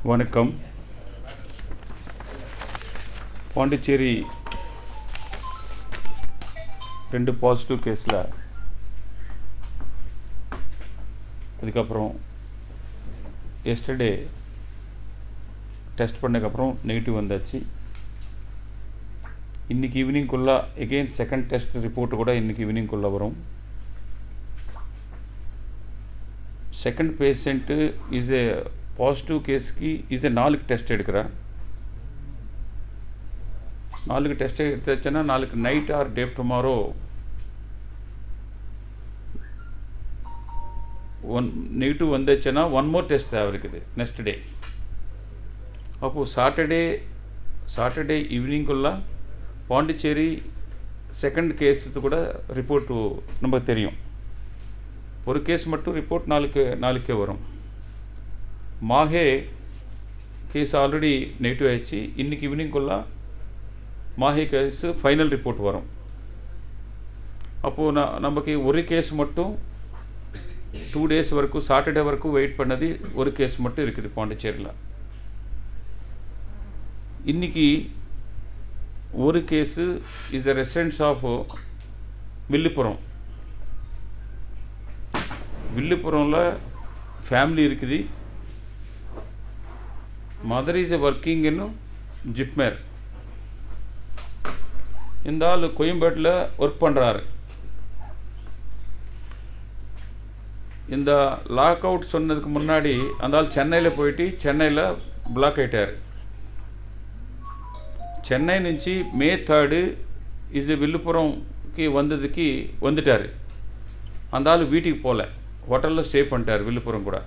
வணக்கம். பாண்டிச்சேரி 2 பாசிட்டிவ் கேஸில் அதுக்கப்புறம் எஸ்டர்டே டெஸ்ட் பண்ணதுக்கப்புறம் நெகட்டிவ் வந்தாச்சு. இன்றைக்கி ஈவினிங்குள்ளே எகெயின் செகண்ட் டெஸ்ட் ரிப்போர்ட்டு கூட இன்றைக்கி ஈவினிங்குள்ளே வரும். Second patient is a positive கேஸ்க்கு இஸ் ஏ 4 டெஸ்ட் எடுக்கிறேன். 4 டெஸ்ட் எடுத்தாச்சுன்னா நாளைக்கு night or day tomorrow negative வந்துச்சுன்னா 1 more டெஸ்ட் தேவை இருக்குது நெக்ஸ்ட் டே. அப்போது சாட்டர்டே ஈவினிங்குள்ளே பாண்டிச்சேரி செகண்ட் கேஸுக்கு கூட ரிப்போர்ட்டு நமக்கு தெரியும். ஒரு கேஸ் மட்டும் ரிப்போர்ட் நாளைக்கே வரும். மாஹே கேஸ் ஆல்ரெடி நெகட்டிவ் ஆயிடுச்சு. இன்றைக்கி ஈவினிங்குள்ளே மாஹே கேஸு ஃபைனல் ரிப்போர்ட் வரும். அப்போது நமக்கு ஒரு கேஸ் மட்டும் 2 days வரைக்கும் சாட்டர்டே வரைக்கும் வெயிட் பண்ணது ஒரு கேஸ் மட்டும் இருக்குது பாண்டிச்சேரியில். இன்றைக்கி ஒரு case is a residence of வில்லுப்புரமில் ஃபேமிலி இருக்குது. Mother is working in JIPMER. இந்த ஆள் கோயம்பேட்டில் ஒர்க் பண்ணுறாரு. இந்த லாக் அவுட் சொன்னதுக்கு முன்னாடி அந்த ஆள் சென்னையில் போயிட்டு சென்னையில் பிளாக் ஆகிட்டார். சென்னை నుంచి May 3 இது வில்லுப்புரம்க்கு வந்துட்டார். அந்த ஆள் வீட்டுக்கு போகல, ஹோட்டலில் ஸ்டே பண்ணிட்டார் வில்லுப்புரம் கூட.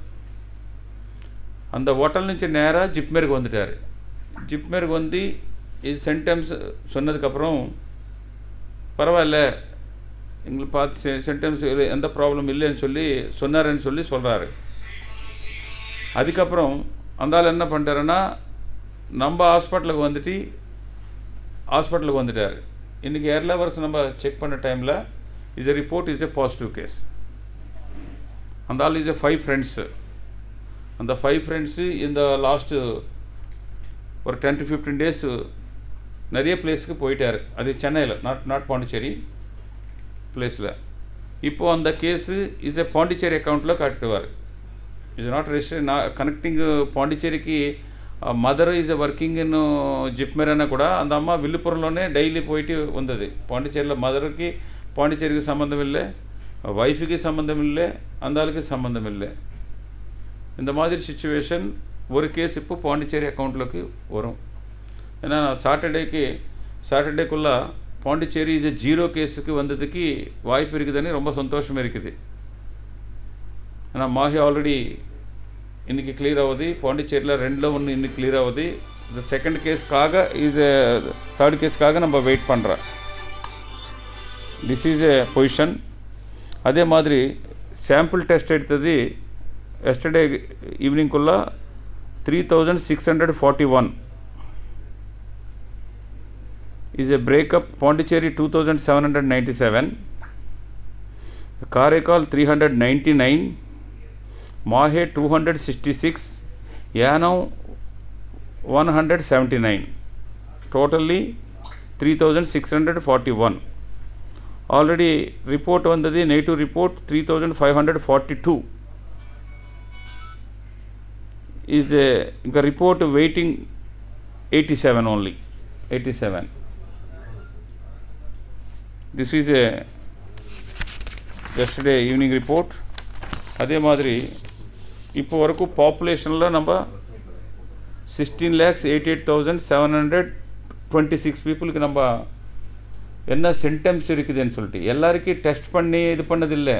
அந்த ஹோட்டல் నుంచి நேராக ஜிப்மருக்கு வந்துட்டார். ஜிப்மருக்கு வந்து இது சென்டம்ஸ் சொன்னதுக்கப்புறம் பரவாயில்ல எங்களுக்கு பார்த்து சென்டம்ஸ் எந்த ப்ராப்ளம் இல்லைன்னு சொன்னாருன்னு சொல்கிறாரு. அதுக்கப்புறம் அந்த ஆள் என்ன பண்ணிட்டாருன்னா நம்ம ஹாஸ்பிட்டலுக்கு வந்துட்டார். இன்றைக்கி ஏர்லா வருஷம் நம்ம செக் பண்ண டைமில் is a report is a positive case. அந்த ஆள் இஸ் எ 5 ஃப்ரெண்ட்ஸு. அந்த 5 ஃப்ரெண்ட்ஸு இந்த லாஸ்ட்டு ஒரு 10 to 15 days நிறைய பிளேஸுக்கு போயிட்டார். அது சென்னையில், நாட் பாண்டிச்சேரி பிளேஸில். இப்போது அந்த கேஸு இஸ் எ பாண்டிச்சேரி அக்கௌண்ட்டில் காட்டுவார். இஸ் நாட் ரெஜிஸ்டர் கனெக்டிங் பாண்டிச்சேரிக்கு. மதர் இஸ் ஒர்க்கிங் இன் ஜிப்மேரனா கூட அந்த அம்மா வில்லுப்புரம்லோనే டெய்லி போயிட்டு வந்தது. பாண்டிச்சேரியில் மதருக்கு பாண்டிச்சேரிக்கு சம்மந்தம் இல்லை, ஒய்ஃபுக்கு சம்மந்தம் இல்லை, அந்த ஆளுக்கு சம்மந்தம் இல்லை. இந்த மாதிரி சிச்சுவேஷன் ஒரு கேஸ் இப்போ பாண்டிச்சேரி அக்கௌண்ட்லுக்கு வரும். ஏன்னா சாட்டர்டேக்குள்ளே பாண்டிச்சேரி இது 0 கேஸுக்கு வந்ததுக்கு வாய்ப்பு இருக்குதுன்னு ரொம்ப சந்தோஷமாக இருக்குது. ஏன்னா மாஹே ஆல்ரெடி இன்றைக்கி கிளியர் ஆகுது. பாண்டிச்சேரியில் 2ல் 1 இன்னைக்கு கிளியர் ஆகுது. இந்த செகண்ட் கேஸ்க்காக இது தேர்ட் கேஸ்க்காக நம்ம வெயிட் பண்ணுறோம். This is a position. அதே மாதிரி சாம்பிள் டெஸ்ட் எடுத்தது yesterday ஈவினிங்குள்ளே 3641 is a breakup. Pondicherry 2797, Karaikal 399, Mahe 266, Yanam 179, totally 3641. Already report vandadi negative report 3542 is a report waiting 87 only 87. This is a yesterday evening report. அதே மாதிரி இப்போ வரைக்கும் பாப்புலேஷனில் நம்ம 16,88,726 பீப்புளுக்கு நம்ம என்ன சிம்டம்ஸ் இருக்குதுன்னு சொல்லிட்டு எல்லாருக்கும் டெஸ்ட் பண்ணி இது பண்ணதில்லை.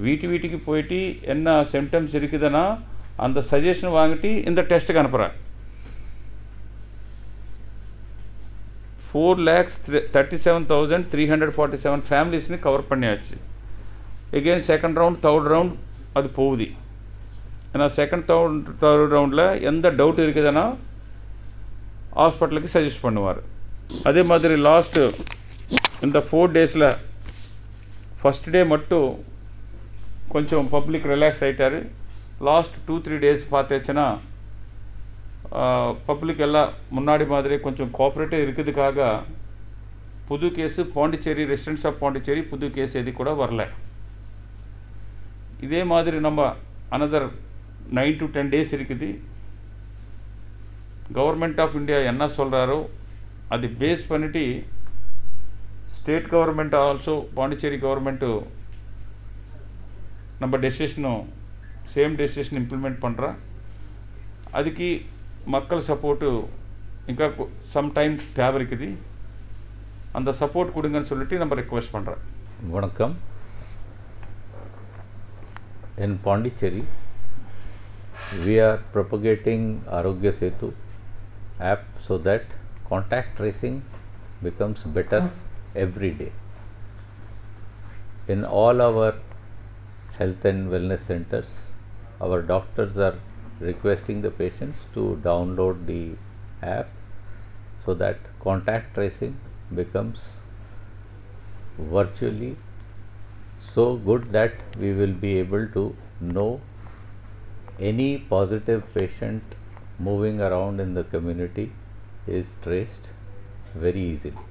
வீட்டுக்கு போயிட்டு என்ன சிம்டம்ஸ் இருக்குதுன்னா அந்த சஜஷன் வாங்கிட்டு இந்த டெஸ்ட்டுக்கு அனுப்புகிறேன். 4,37,347 ஃபேமிலிஸ்னு கவர் பண்ணியாச்சு. Again second round third round அது போகுது. ஏன்னா செகண்ட் தேர்ட் ரவுண்டில் எந்த டவுட் இருக்குதுன்னா ஹாஸ்பிட்டலுக்கு சஜஸ்ட் பண்ணுவார். அதே மாதிரி லாஸ்ட்டு இந்த 4 daysல ஃபஸ்ட் டே மட்டும் கொஞ்சம் பப்ளிக் ரிலாக்ஸ் ஆகிட்டார். லாஸ்ட் 2-3 days பார்த்தாச்சுன்னா பப்ளிக் எல்லாம் முன்னாடி மாதிரி கொஞ்சம் கோஆப்ரேட்டிவ் இருக்கிறதுக்காக புது case Pondicherry residents of Pondicherry புது கேஸ் எது கூட வரல. இதே மாதிரி நம்ம அனதர் 9 to 10 days இருக்குது. கவர்மெண்ட் ஆஃப் இந்தியா என்ன சொல்கிறாரோ அது பேஸ் பண்ணிட்டு state government also Pondicherry government நம்ம டெசிஷனும் சேம் டெசிஷன் இம்ப்ளிமெண்ட் பண்ணுறா. அதுக்கு மக்கள் சப்போர்ட்டு ఇంకా சம் டைம் தேவை இருக்குது. அந்த சப்போர்ட் கொடுங்கன்னு சொல்லிட்டு நம்ம ரெக்வெஸ்ட் பண்ணுறோம். வணக்கம். In Pondicherry, we are propagating Arogya Setu app so that contact tracing becomes better every day. In all our health and wellness centers, our doctors are requesting the patients to download the app so that contact tracing becomes virtually so good that we will be able to know any positive patient moving around in the community is traced very easily.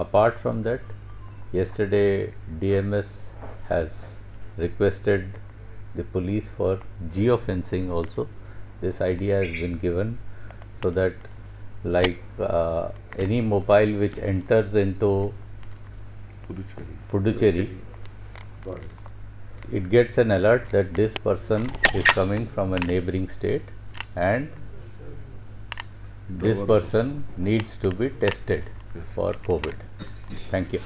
Apart from that, yesterday DMS has requested the police for geofencing also. This idea has been given so that like any mobile which enters into Puducherry, it gets an alert that this person is coming from a neighboring state and this person needs to be tested for COVID. Thank you.